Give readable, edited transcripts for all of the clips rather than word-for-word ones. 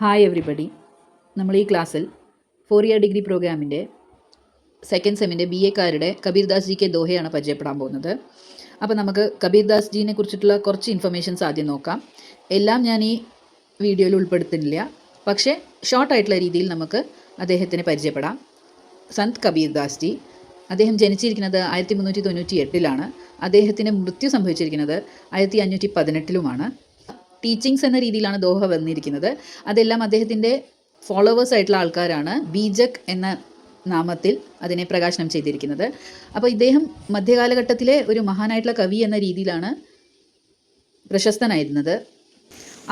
Hi everybody. നമ്മൾ ഈ ക്ലാസ്സിൽ 4 ഇയർ ഡിഗ്രി പ്രോഗ്രാമിൻ്റെ സെക്കൻഡ് സെമ്മിൻ്റെ BA-കാരുടെ കബീർദാസ് ജി കെ ദോഹയാണ് പരിചയപ്പെടാൻ പോകുന്നത്. അപ്പോൾ നമുക്ക് കബീർദാസ് ജീനെ കുറിച്ചിട്ടുള്ള കുറച്ച് ഇൻഫർമേഷൻസ് ആദ്യം നോക്കാം. എല്ലാം ഞാൻ ഈ വീഡിയോയിൽ ഉൾപ്പെടുത്തുന്നില്ല, പക്ഷേ ഷോർട്ടായിട്ടുള്ള രീതിയിൽ നമുക്ക് അദ്ദേഹത്തിനെ പരിചയപ്പെടാം. സന്ത് കബീർദാസ് ജി, അദ്ദേഹം ജനിച്ചിരിക്കുന്നത് 1398-ലാണ്. അദ്ദേഹത്തിന് മൃത്യു സംഭവിച്ചിരിക്കുന്നത് 1518-ലുമാണ്. ടീച്ചിങ്സ് എന്ന രീതിയിലാണ് ദോഹ വന്നിരിക്കുന്നത്. അതെല്ലാം അദ്ദേഹത്തിൻ്റെ ഫോളോവേഴ്സ് ആയിട്ടുള്ള ആൾക്കാരാണ് ബീജക് എന്ന നാമത്തിൽ അതിനെ പ്രകാശനം ചെയ്തിരിക്കുന്നത്. അപ്പോൾ ഇദ്ദേഹം മധ്യകാലഘട്ടത്തിലെ ഒരു മഹാനായിട്ടുള്ള കവി എന്ന രീതിയിലാണ് പ്രശസ്തനായിരുന്നത്.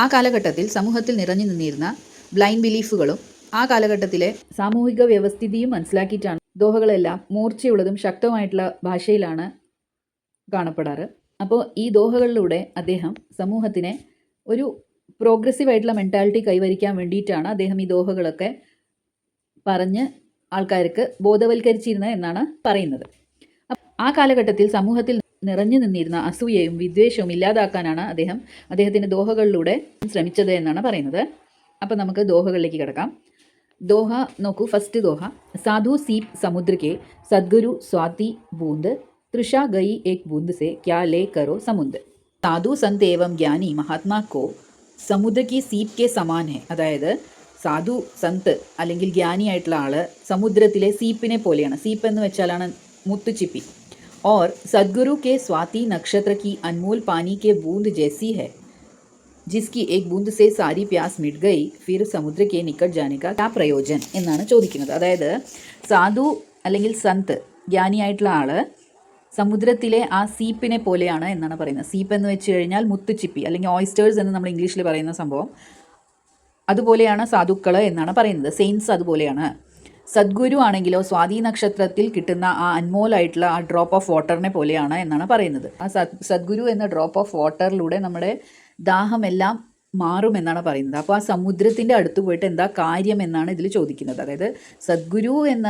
ആ കാലഘട്ടത്തിൽ സമൂഹത്തിൽ നിറഞ്ഞു നിന്നിരുന്ന ബ്ലൈൻഡ് ബിലീഫുകളും ആ കാലഘട്ടത്തിലെ സാമൂഹിക വ്യവസ്ഥിതിയും മനസ്സിലാക്കിയിട്ടാണ് ദോഹകളെല്ലാം മൂർച്ചയുള്ളതും ശക്തമായിട്ടുള്ള ഭാഷയിലാണ് കാണപ്പെടാറ്. അപ്പോൾ ഈ ദോഹകളിലൂടെ അദ്ദേഹം സമൂഹത്തിനെ ഒരു പ്രോഗ്രസീവ് ആയിട്ടുള്ള മെൻറ്റാലിറ്റി കൈവരിക്കാൻ വേണ്ടിയിട്ടാണ് അദ്ദേഹം ഈ ദോഹകളൊക്കെ പറഞ്ഞ് ആൾക്കാർക്ക് ബോധവൽക്കരിച്ചിരുന്നത് എന്നാണ് പറയുന്നത്. ആ കാലഘട്ടത്തിൽ സമൂഹത്തിൽ നിറഞ്ഞു നിന്നിരുന്ന അസൂയയും വിദ്വേഷവും ഇല്ലാതാക്കാനാണ് അദ്ദേഹത്തിൻ്റെ ദോഹകളിലൂടെ ശ്രമിച്ചത് എന്നാണ് പറയുന്നത്. അപ്പോൾ നമുക്ക് ദോഹകളിലേക്ക് കിടക്കാം. ദോഹ നോക്കൂ. ഫസ്റ്റ് ദോഹ, സാധു सीप समुद्र के सदगुरु स्वाति बूंद तृषा गई एक बूंद से क्या ले करो समुद्र. സാധു സന്ത് ഏവം ജ്ഞാനി മഹാത്മാ കോ സമുദ്ര കി സീപ് കെ സമാൻ ഹെ. അതായത് സാധു സന്ത് അല്ലെങ്കിൽ ജ്ഞാനിയായിട്ടുള്ള ആള് സമുദ്രത്തിലെ സീപ്പിനെ പോലെയാണ്. സീപ്പ് എന്ന് വെച്ചാലാണ് മുത്തുച്ചിപ്പി. और सदगुरु के स्वाति नक्षत्र की अनमोल पानी के बूंद जैसी है जिसकी एक बूंद से सारी प्यास मिट गई फिर समुद्र के निकट जाने का क्या प्रयोजन എന്നാണ് ചോദിക്കുന്നത്. അതായത് സാധു അല്ലെങ്കിൽ സന്ത് ജ്ഞാനിയായിട്ടുള്ള ആള് സമുദ്രത്തിലെ ആ സീപ്പിനെ പോലെയാണ് എന്നാണ് പറയുന്നത്. സീപ്പ് എന്ന് വെച്ച് കഴിഞ്ഞാൽ മുത്തുച്ചിപ്പി അല്ലെങ്കിൽ ഓയിസ്റ്റേഴ്സ് എന്ന് നമ്മൾ ഇംഗ്ലീഷിൽ പറയുന്ന സംഭവം. അതുപോലെയാണ് സാധുക്കൾ എന്നാണ് പറയുന്നത്. സെയിൻസ് അതുപോലെയാണ്. സദ്ഗുരു ആണെങ്കിലോ സ്വാതി നക്ഷത്രത്തിൽ കിട്ടുന്ന ആ അൻമോലായിട്ടുള്ള ആ ഡ്രോപ്പ് ഓഫ് വാട്ടറിനെ പോലെയാണ് എന്നാണ് പറയുന്നത്. ആ സദ്ഗുരു എന്ന ഡ്രോപ്പ് ഓഫ് വാട്ടറിലൂടെ നമ്മുടെ ദാഹമെല്ലാം മാറുമെന്നാണ് പറയുന്നത്. അപ്പോൾ ആ സമുദ്രത്തിൻ്റെ അടുത്ത് പോയിട്ട് എന്താ കാര്യം എന്നാണ് ഇതിൽ ചോദിക്കുന്നത്. അതായത് സദ്ഗുരു എന്ന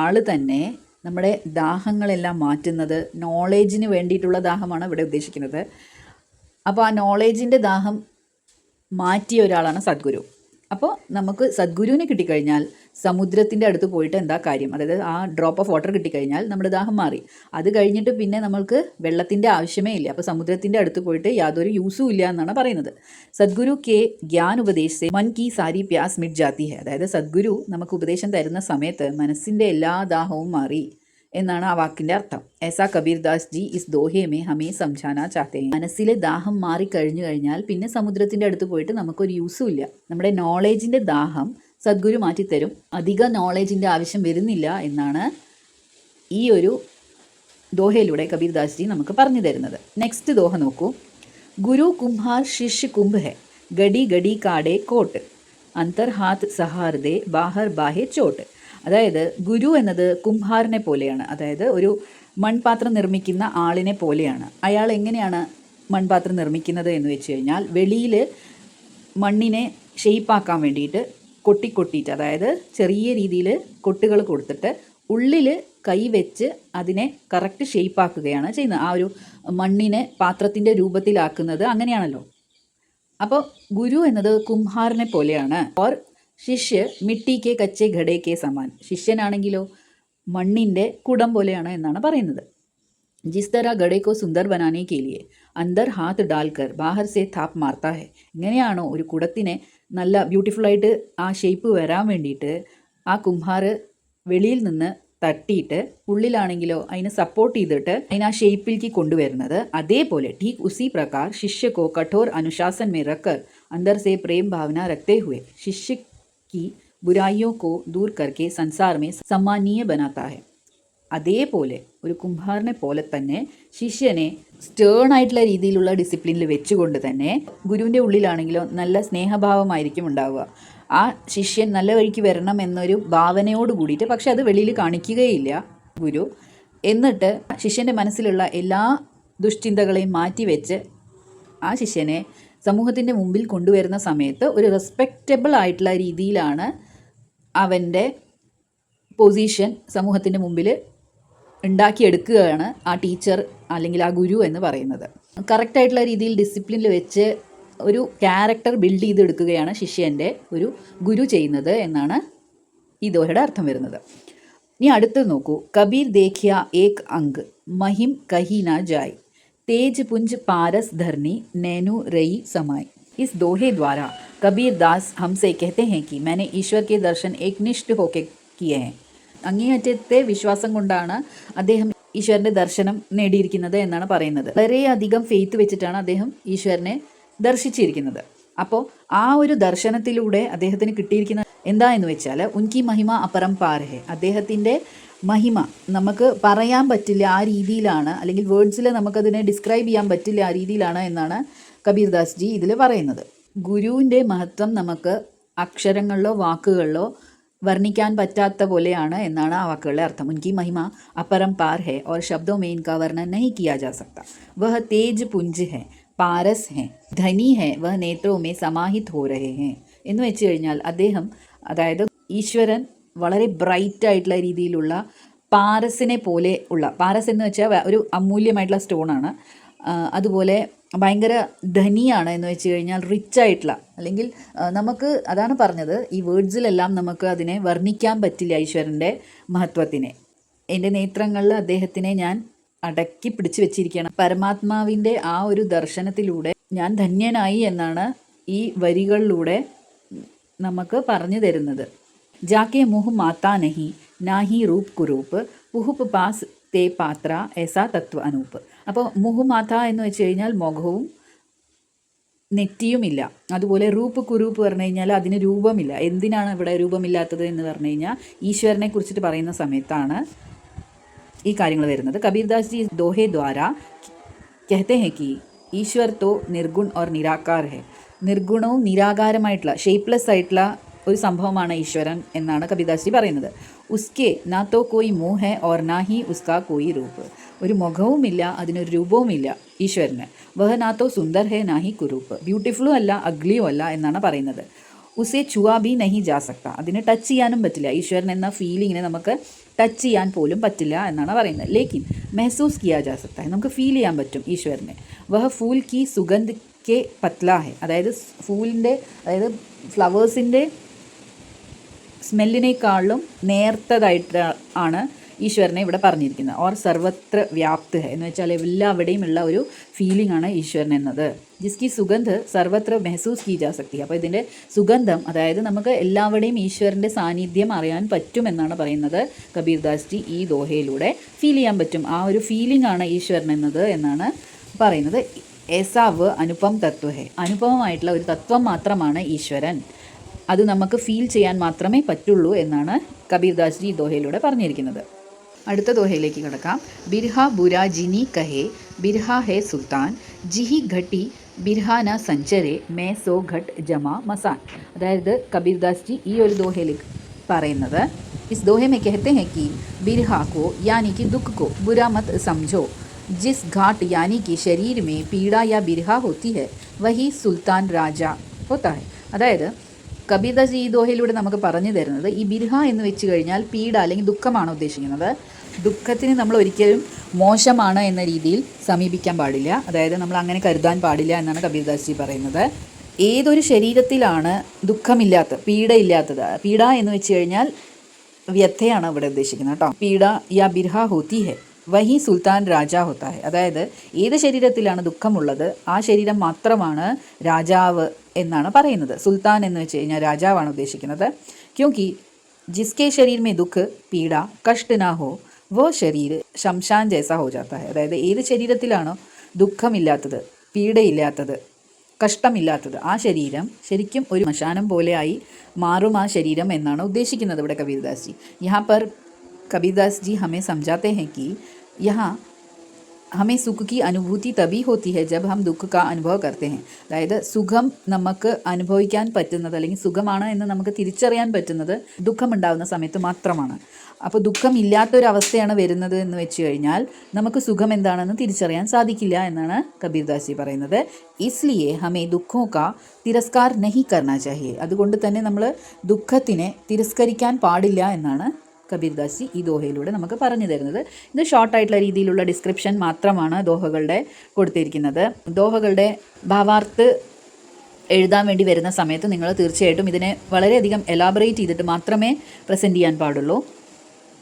ആൾ തന്നെ നമ്മുടെ ദാഹങ്ങളെല്ലാം മാറ്റുന്നത് നോളേജിന് വേണ്ടിയിട്ടുള്ള ദാഹമാണ് ഇവിടെ ഉദ്ദേശിക്കുന്നത്. അപ്പോൾ ആ നോളേജിൻ്റെ ദാഹം മാറ്റിയ ഒരാളാണ് സദ്ഗുരു. അപ്പോൾ നമുക്ക് സദ്ഗുരുവിനെ കിട്ടിക്കഴിഞ്ഞാൽ സമുദ്രത്തിൻ്റെ അടുത്ത് പോയിട്ട് എന്താ കാര്യം? അതായത് ആ ഡ്രോപ്പ് ഓഫ് വാട്ടർ കിട്ടിക്കഴിഞ്ഞാൽ നമ്മുടെ ദാഹം മാറി. അത് കഴിഞ്ഞിട്ട് പിന്നെ നമ്മൾക്ക് വെള്ളത്തിൻ്റെ ആവശ്യമേ ഇല്ല. അപ്പോൾ സമുദ്രത്തിൻ്റെ അടുത്ത് പോയിട്ട് യാതൊരു യൂസും ഇല്ല എന്നാണ് പറയുന്നത്. സദ്ഗുരു കെ ജ്ഞാൻ ഉപദേശ മൻ കി സാരി പ്യാസ് മിറ്റ് ജാത്തി ഹെ. അതായത് സദ്ഗുരു നമുക്ക് ഉപദേശം തരുന്ന സമയത്ത് മനസ്സിൻ്റെ എല്ലാ ദാഹവും മാറി എന്നാണ് ആ വാക്കിൻ്റെ അർത്ഥം. ऐसा കബീർദാസ് ജി ഇസ് ദോഹേ മേ ഹമേ സംജാനാ ചാഹത്തെ. മനസ്സിലെ ദാഹം മാറി കഴിഞ്ഞു കഴിഞ്ഞാൽ പിന്നെ സമുദ്രത്തിൻ്റെ അടുത്ത് പോയിട്ട് നമുക്കൊരു യൂസും ഇല്ല. നമ്മുടെ നോളേജിൻ്റെ ദാഹം സദ്ഗുരു മാറ്റിത്തരും. അധിക നോളേജിൻ്റെ ആവശ്യം വരുന്നില്ല എന്നാണ് ഈ ഒരു ദോഹയിലൂടെ കബീർദാസ് ജി നമുക്ക് പറഞ്ഞു തരുന്നത്. നെക്സ്റ്റ് ദോഹ നോക്കൂ. ഗുരു കുംഭാർ ശിഷ്യ കുംഭ് ഹെ ഗഡി ഗഡി കാടെ കോട്ട് അന്തർ ഹാത്ത് സഹാർദേ ബാഹർ ബാഹെ ചോട്ട്. അതായത് ഗുരു എന്നത് കുംഭാറിനെ പോലെയാണ്. അതായത് ഒരു മൺപാത്രം നിർമ്മിക്കുന്ന ആളിനെ പോലെയാണ്. അയാൾ എങ്ങനെയാണ് മൺപാത്രം നിർമ്മിക്കുന്നത് എന്ന് വെച്ച് കഴിഞ്ഞാൽ വെളിയിൽ മണ്ണിനെ ഷെയ്പ്പാക്കാൻ വേണ്ടിയിട്ട് കൊട്ടിക്കൊട്ടിയിട്ട്, അതായത് ചെറിയ രീതിയിൽ കൊട്ടുകൾ കൊടുത്തിട്ട് ഉള്ളിൽ കൈ വെച്ച് അതിനെ കറക്റ്റ് ഷെയ്പ്പാക്കുകയാണ് ചെയ്യുന്നത്. ആ ഒരു മണ്ണിനെ പാത്രത്തിൻ്റെ രൂപത്തിലാക്കുന്നത് അങ്ങനെയാണല്ലോ. അപ്പോൾ ഗുരു എന്നത് കുംഭാറിനെ പോലെയാണ്. ഓർ ശിഷ്യ മിട്ടി കെ കച്ചെ ഘടേ കെ സമാൻ. ശിഷ്യനാണെങ്കിലോ മണ്ണിൻ്റെ കുടം പോലെയാണ് എന്നാണ് പറയുന്നത്. ജിസ് തര ഘടേ കോ സുന്ദർ ബനാനെ കെ ലിയെ അന്തർ ഹാത്ത് ഡാൽക്കർ ബാഹർ സെ താപ് മാർത്താ ഹെ. എങ്ങനെയാണോ ഒരു കുടത്തിനെ നല്ല ബ്യൂട്ടിഫുള്ളായിട്ട് ആ ഷേപ്പ് വരാൻ വേണ്ടിയിട്ട് ആ കുംഭാർ വെളിയിൽ നിന്ന് തട്ടിയിട്ട് ഉള്ളിലാണെങ്കിലോ അതിനെ സപ്പോർട്ട് ചെയ്തിട്ട് അതിനെ ആ ഷേപ്പിലേക്ക് കൊണ്ടുവരുന്നത്, അതേപോലെ ठीक उसी प्रकार शिष्य को कठोर अनुशासन में रखकर अंदर से प्रेम भावना रखते हुए शिष्य की बुराइयों को दूर करके संसार में सम्मानीय बनाता है. അതേപോലെ ഒരു കുംഭാറിനെ പോലെ തന്നെ ശിഷ്യനെ സ്റ്റേൺ ആയിട്ടുള്ള രീതിയിലുള്ള ഡിസിപ്ലിനിൽ വെച്ചുകൊണ്ട് തന്നെ ഗുരുവിൻ്റെ ഉള്ളിലാണെങ്കിലോ നല്ല സ്നേഹഭാവമായിരിക്കും ഉണ്ടാവുക. ആ ശിഷ്യൻ നല്ല വഴിക്ക് വരണം എന്നൊരു ഭാവനയോട് കൂടിയിട്ട്, പക്ഷെ അത് വെളിയിൽ കാണിക്കുകയില്ല ഗുരു. എന്നിട്ട് ശിഷ്യൻ്റെ മനസ്സിലുള്ള എല്ലാ ദുശ്ചിന്തകളെയും മാറ്റിവെച്ച് ആ ശിഷ്യനെ സമൂഹത്തിൻ്റെ മുമ്പിൽ കൊണ്ടുവരുന്ന സമയത്ത് ഒരു റെസ്പെക്റ്റബിൾ ആയിട്ടുള്ള രീതിയിലാണ് അവൻ്റെ പൊസിഷൻ സമൂഹത്തിൻ്റെ മുമ്പിൽ ഉണ്ടാക്കിയെടുക്കുകയാണ് ആ ടീച്ചർ അല്ലെങ്കിൽ ആ ഗുരു എന്ന് പറയുന്നത്. കറക്റ്റായിട്ടുള്ള രീതിയിൽ ഡിസിപ്ലിനിൽ വെച്ച് ഒരു ക്യാരക്ടർ ബിൽഡ് ചെയ്തെടുക്കുകയാണ് ശിഷ്യൻ്റെ ഒരു ഗുരു ചെയ്യുന്നത് എന്നാണ് ഈ ദോഹയുടെ അർത്ഥം വരുന്നത്. ഇനി അടുത്ത് നോക്കൂ. കബീർ ദേഖ്യ ഏക് അങ്ക് മഹിം കഹി ന ജായ് तेज पुंज पारस धरनी नैनु रई समाई. इस दोहे द्वारा कबीर दास हमसे कहते हैं कि मैंने ईश्वर के दर्शन एक निष्ठ होकर किए हैं. അങ്ങേയറ്റത്തെ വിശ്വാസം കൊണ്ടാണ് അദ്ദേഹം ഈശ്വരൻ്റെ ദർശനം നേടിയിരിക്കുന്നത് എന്നാണ് പറയുന്നത്. വളരെയധികം ഫെയ്ത്ത് വെച്ചിട്ടാണ് അദ്ദേഹം ഈശ്വരനെ ദർശിച്ചിരിക്കുന്നത്. അപ്പോൾ ആ ഒരു ദർശനത്തിലൂടെ അദ്ദേഹത്തിന് കിട്ടിയിരിക്കുന്ന എന്താ എന്ന് വെച്ചാൽ ഉൻകി മഹിമ അപരംപാർ ഹെ, അദ്ദേഹത്തിൻ്റെ മഹിമ നമുക്ക് പറയാൻ പറ്റില്ല ആ രീതിയിലാണ്, അല്ലെങ്കിൽ വേർഡ്സിൽ നമുക്കതിനെ ഡിസ്ക്രൈബ് ചെയ്യാൻ പറ്റില്ല ആ രീതിയിലാണ് എന്നാണ് കബീർദാസ് ജി ഇതിൽ പറയുന്നത്. ഗുരുവിൻ്റെ മഹത്വം നമുക്ക് അക്ഷരങ്ങളിലോ വാക്കുകളിലോ വർണ്ണിക്കാൻ പറ്റാത്ത പോലെയാണ് എന്നാണ് ആ വാക്കുകളുടെ അർത്ഥം. ഉൻകി മഹിമ അപരംപാർ ഹെ और शब्दों में इनका वर्णन नहीं किया जा सकता. वह तेज पुंज है, पारस है, धनी है, वह नेत्रों में समाहित हो रहे हैं എന്ന് വെച്ച് കഴിഞ്ഞാൽ അദ്ദേഹം, അതായത് ഈശ്വരൻ വളരെ ബ്രൈറ്റ് ആയിട്ടുള്ള രീതിയിലുള്ള പാരസിനെ പോലെ ഉള്ള, പാരസ് എന്ന് വെച്ചാൽ ഒരു അമൂല്യമായിട്ടുള്ള സ്റ്റോണാണ്, അതുപോലെ ഭയങ്കര ധനിയാണ് എന്ന് വെച്ച് കഴിഞ്ഞാൽ റിച്ച് ആയിട്ടുള്ള, അല്ലെങ്കിൽ നമുക്ക് അതാണ് പറഞ്ഞത്, ഈ വേർഡ്സിലെല്ലാം നമുക്ക് അതിനെ വർണ്ണിക്കാൻ പറ്റില്ല ഈശ്വരൻ്റെ മഹത്വത്തിനെ. എൻ്റെ നേത്രങ്ങളിൽ അദ്ദേഹത്തിനെ ഞാൻ അടക്കി പിടിച്ചു വെച്ചിരിക്കണം. പരമാത്മാവിൻ്റെ ആ ഒരു ദർശനത്തിലൂടെ ഞാൻ ധന്യനായി എന്നാണ് ഈ വരികളിലൂടെ നമുക്ക് പറഞ്ഞു തരുന്നത്. ജാക്കെ മുഹ് മാതാ നഹി നാഹി റൂപ് കുരൂപ്പ് പുഹുപ്പ് പാസ് തേ പാത്ര ഏസാ തത്വ അനൂപ്പ്. അപ്പോൾ മുഹുമാത എന്ന് വെച്ച് കഴിഞ്ഞാൽ മുഖവും നെറ്റിയുമില്ല. അതുപോലെ റൂപ്പ് കുരൂപ്പ് പറഞ്ഞു കഴിഞ്ഞാൽ അതിന് രൂപമില്ല. എന്തിനാണ് ഇവിടെ രൂപമില്ലാത്തത് എന്ന് പറഞ്ഞു കഴിഞ്ഞാൽ ഈശ്വരനെ കുറിച്ചിട്ട് പറയുന്ന സമയത്താണ് ഈ കാര്യങ്ങൾ വരുന്നത്. കബീർദാസ് ജി ദോഹെ ദ്വാര कहते हैं कि ഈശ്വർ തോ നിർഗുൺ ഓർ നിരാകാർ ഹെ, നിർഗുണവും നിരാകാരമായിട്ടുള്ള ഷേപ്പ്ലെസ് ആയിട്ടുള്ള ഒരു സംഭവമാണ് ഈശ്വരൻ എന്നാണ് കബീർദാസ് ജി പറയുന്നത്. ഉസ്കെ നാ തോ കോയി മുഹ് ഹെ ഓർ നാ ഹി ഉസ്കാ കോയി രൂപ്, ഒരു മുഖവുമില്ല അതിനൊരു രൂപവുമില്ല ഈശ്വരന്. വഹ നാ തോ സുന്ദർ ഹെ നാ ഹി കുരൂപ്പ്, ബ്യൂട്ടിഫുള്ളും അല്ല അഗ്ലിയും അല്ല എന്നാണ് പറയുന്നത്. ഉസേ ചുവാ ബി നഹി ജാ സക്ത, അതിനെ ടച്ച് ചെയ്യാനും പറ്റില്ല, ഈശ്വരൻ എന്ന ഫീലിങ്ങിനെ നമുക്ക് ടച്ച് ചെയ്യാൻ പോലും പറ്റില്ല എന്നാണ് പറയുന്നത്. ലേക്കിൻ മെഹസൂസ് കിയാ ജാ സക്ത, നമുക്ക് ഫീൽ ചെയ്യാൻ പറ്റും ഈശ്വരനെ. വഹ ഫൂൽ കി സുഗന്ധ് കെ പത്ല ഹെ, അതായത് ഫൂലിൻ്റെ, അതായത് ഫ്ലവേഴ്സിൻ്റെ സ്മെല്ലിനേക്കാളും നേർത്തതായിട്ട് ആണ് ഈശ്വരനെ ഇവിടെ പറഞ്ഞിരിക്കുന്നത്. ഓർ സർവത്ര വ്യാപ്ത് ഹെ എന്ന് വെച്ചാൽ എല്ലാവിടെയും ഉള്ള ഒരു ഫീലിംഗ് ആണ് ഈശ്വരൻ എന്നത്. ജിസ്കി സുഗന്ധ് സർവത്ര മെഹസൂസ് കി ജാ സക്തി, അപ്പോൾ ഇതിൻ്റെ സുഗന്ധം, അതായത് നമുക്ക് എല്ലാവിടെയും ഈശ്വരൻ്റെ സാന്നിധ്യം അറിയാൻ പറ്റുമെന്നാണ് പറയുന്നത് കബീർദാസ് ജി. ഈ ദോഹയിലൂടെ ഫീൽ ചെയ്യാൻ പറ്റും, ആ ഒരു ഫീലിംഗ് ആണ് ഈശ്വരൻ എന്നത് എന്നാണ് പറയുന്നത്. ഏസാവ് അനുപം തത്വ ഹെ, അനുപമമായിട്ടുള്ള ഒരു തത്വം മാത്രമാണ് ഈശ്വരൻ, അത് നമുക്ക് ഫീൽ ചെയ്യാൻ മാത്രമേ പറ്റുള്ളൂ എന്നാണ് കബീർദാസ് ജി ദോഹയിലൂടെ പറഞ്ഞിരിക്കുന്നത്. അടുത്ത ദോഹയിലേക്ക് കിടക്കാം. ബിർഹ ബുരാ ജിനി കഹേ ബിർഹ ഹേ സുൽത്താൻ ജിഹി ഘട്ടി ബിർഹാന സഞ്ചരെ മേ സോ ഘട്ട് ജമാ മസാൻ. അതായത് കബീർദാസ് ജി ഈ ഒരു ദോഹയിൽ പറയുന്നത്, ഇസ് ദോഹെ മേ കഹത്തെ ഹെ കി ബിർഹ കോ യാനി कि दुख को बुरा मत समझो, जिस घाट यानी कि शरीर में पीड़ा या बिरहा होती है वही सुल्तान राजा होता है. അതായത് കബീർദാസ് ഈ ദോഹയിലൂടെ നമുക്ക് പറഞ്ഞു തരുന്നത്, ഈ ബിർഹ എന്ന് വെച്ച് കഴിഞ്ഞാൽ പീഡ അല്ലെങ്കിൽ ദുഃഖമാണ് ഉദ്ദേശിക്കുന്നത്. ദുഃഖത്തിന് നമ്മൾ ഒരിക്കലും മോശമാണ് എന്ന രീതിയിൽ സമീപിക്കാൻ പാടില്ല, അതായത് നമ്മൾ അങ്ങനെ കരുതാൻ പാടില്ല എന്നാണ് കബീർദാസ് ജി പറയുന്നത്. ഏതൊരു ശരീരത്തിലാണ് ദുഃഖമില്ലാത്തത്, പീഡയില്ലാത്തത്, പീഡ എന്ന് വെച്ച് കഴിഞ്ഞാൽ വ്യഥയാണ് ഇവിടെ ഉദ്ദേശിക്കുന്നത് കേട്ടോ. പീഡ യാ ബിർഹ ഹോത്തി ഹെ വഹി സുൽത്താൻ രാജ ഹോത്താ ഹെ, അതായത് ഏത് ശരീരത്തിലാണ് ദുഃഖമുള്ളത് ആ ശരീരം മാത്രമാണ് രാജാവ് എന്നാണ് പറയുന്നത്. സുൽത്താൻ എന്ന് വെച്ച് കഴിഞ്ഞാൽ രാജാവാണ് ഉദ്ദേശിക്കുന്നത്. ക്യോങ്കി ജിസ്കെ ശരീർ മേ ദുഃഖ് പീഡ കഷ്ട് നാ ഹോ വോ ശരീർ ശംശാൻ ജൈസ ഹോ ജാത്ത ഹെ, അതായത് ഏത് ശരീരത്തിലാണോ ദുഃഖമില്ലാത്തത്, പീഡയില്ലാത്തത്, കഷ്ടമില്ലാത്തത്, ആ ശരീരം ശരിക്കും ഒരു ശ്മശാനം പോലെയായി മാറും ആ ശരീരം എന്നാണ് ഉദ്ദേശിക്കുന്നത് ഇവിടെ കബീർദാസ് ജി. യഹാ പർ കബീർദാസ് ജി ഹമേ സംജാത്തെ ഹെ കി യഹാ हमें सुख की अनुभूति तभी होती है जब हम दुख का അനുഭവ करते हैं. അതായത് സുഖം നമുക്ക് അനുഭവിക്കാൻ പറ്റുന്നത്, അല്ലെങ്കിൽ സുഖമാണ് എന്ന് നമുക്ക് തിരിച്ചറിയാൻ പറ്റുന്നത് ദുഃഖമുണ്ടാകുന്ന സമയത്ത് മാത്രമാണ്. അപ്പോൾ ദുഃഖമില്ലാത്തൊരവസ്ഥയാണ് വരുന്നത് എന്ന് വെച്ച് കഴിഞ്ഞാൽ നമുക്ക് സുഖം എന്താണെന്ന് തിരിച്ചറിയാൻ സാധിക്കില്ല എന്നാണ് കബീർദാസ് ജി പറയുന്നത്. ഇസ്ലിയെ ഹമേ ദുഃഖോ കാ തിരസ്കാർ നഹി കർണ ചാഹിയെ, അതുകൊണ്ട് തന്നെ നമ്മൾ ദുഃഖത്തിനെ തിരസ്കരിക്കാൻ പാടില്ല എന്നാണ് കബീർദാസ് ജി ഈ ദോഹയിലൂടെ നമുക്ക് പറഞ്ഞു തരുന്നത്. ഇത് ഷോർട്ടായിട്ടുള്ള രീതിയിലുള്ള ഡിസ്ക്രിപ്ഷൻ മാത്രമാണ് ദോഹകളുടെ കൊടുത്തിരിക്കുന്നത്. ദോഹകളുടെ ഭാവാർത്ഥ എഴുതാൻ വേണ്ടി വരുന്ന സമയത്ത് നിങ്ങൾ തീർച്ചയായിട്ടും ഇതിനെ വളരെയധികം എലാബറേറ്റ് ചെയ്തിട്ട് മാത്രമേ പ്രസൻറ്റ് ചെയ്യാൻ പാടുള്ളൂ.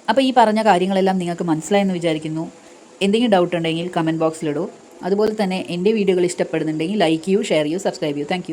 അപ്പോൾ ഈ പറഞ്ഞ കാര്യങ്ങളെല്ലാം നിങ്ങൾക്ക് മനസ്സിലായെന്ന് വിചാരിക്കുന്നു. എന്തെങ്കിലും ഡൗട്ട് ഉണ്ടെങ്കിൽ കമൻറ്റ് ബോക്സിലിടൂ. അതുപോലെ തന്നെ എൻ്റെ വീഡിയോകൾ ഇഷ്ടപ്പെടുന്നുണ്ടെങ്കിൽ ലൈക്ക് ചെയ്യൂ, ഷെയർ ചെയ്യൂ, സബ്സ്ക്രൈബ് ചെയ്യൂ. താങ്ക്